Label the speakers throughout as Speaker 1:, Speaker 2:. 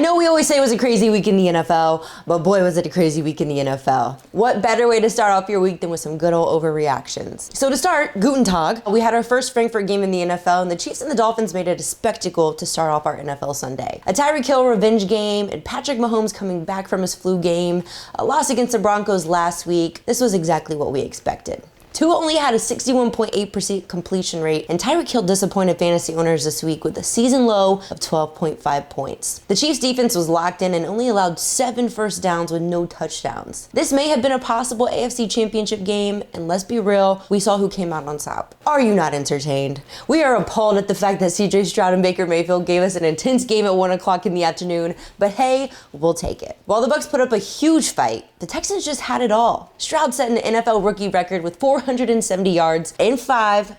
Speaker 1: know we always say it was a crazy week in the NFL, but boy was it a crazy week in the NFL. What better way to start off your week than with some good old overreactions? So to start, Guten, we had our first Frankfurt game in the NFL, and the Chiefs and the Dolphins made it a spectacle to start off our NFL Sunday. A Tyreek Hill revenge game, and Patrick Mahomes coming back from his flu game, a loss against the Broncos last week. This was exactly what we expected. Tua only had a 61.8% completion rate, and Tyreek Hill disappointed fantasy owners this week with a season low of 12.5 points. The Chiefs' defense was locked in and only allowed 7 first downs with no touchdowns. This may have been a possible AFC Championship game, and let's be real, we saw who came out on top. Are you not entertained? We are appalled at the fact that Stroud and Baker Mayfield gave us an intense game at 1 o'clock in the afternoon, but hey, we'll take it. While the Bucs put up a huge fight, the Texans just had it all. Stroud set an NFL rookie record with 470 yards and 5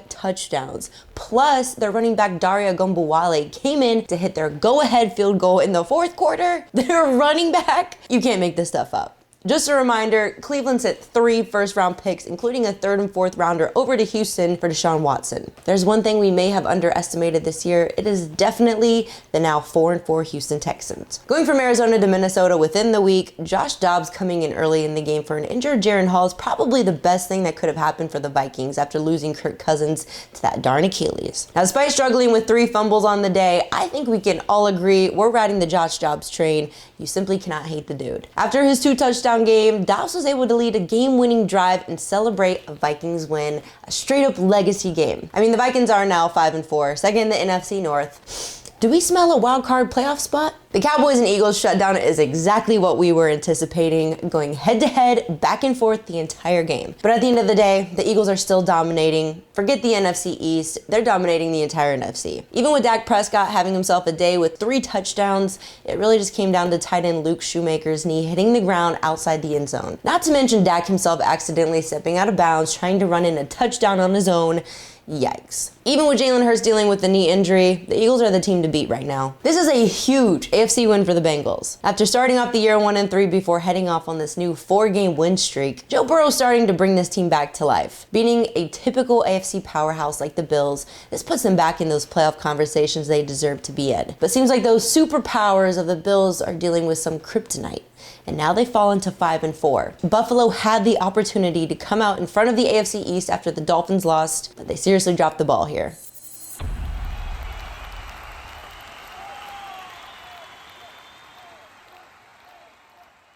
Speaker 1: touchdowns. Plus, their running back Daria Gombuwale came in to hit their go-ahead field goal in the fourth quarter. Their running back, you can't make this stuff up. Just a reminder, Cleveland sent 3 first-round picks, including a 3rd and 4th rounder, over to Houston for Deshaun Watson. There's one thing we may have underestimated this year. It is definitely the now 4-4 Houston Texans. Going from Arizona to Minnesota within the week, Josh Dobbs coming in early in the game for an injured Jaren Hall is probably the best thing that could have happened for the Vikings after losing Kirk Cousins to that darn Achilles. Now, despite struggling with 3 fumbles on the day, I think we can all agree we're riding the Josh Dobbs train. You simply cannot hate the dude. After his 2 touchdown game, Dobbs was able to lead a game-winning drive and celebrate a Vikings win, a straight-up legacy game. I mean, the Vikings are now 5-4, second in the NFC North. Do we smell a wild card playoff spot? The Cowboys and Eagles shutdown is exactly what we were anticipating, going head-to-head, back and forth the entire game. But at the end of the day, the Eagles are still dominating. Forget the NFC East, they're dominating the entire NFC. Even with Dak Prescott having himself a day with 3 touchdowns, it really just came down to tight end Luke Shoemaker's knee hitting the ground outside the end zone. Not to mention Dak himself accidentally stepping out of bounds, trying to run in a touchdown on his own. Yikes. Even with Jalen Hurts dealing with the knee injury, the Eagles are the team to beat right now. This is a huge AFC win for the Bengals. After starting off the year 1-3 before heading off on this new 4-game win streak, Joe Burrow is starting to bring this team back to life. Beating a typical AFC powerhouse like the Bills, this puts them back in those playoff conversations they deserve to be in. But seems like those superpowers of the Bills are dealing with some kryptonite. And now they fall into 5-4. Buffalo had the opportunity to come out in front of the AFC East after the Dolphins lost, but they seriously dropped the ball here.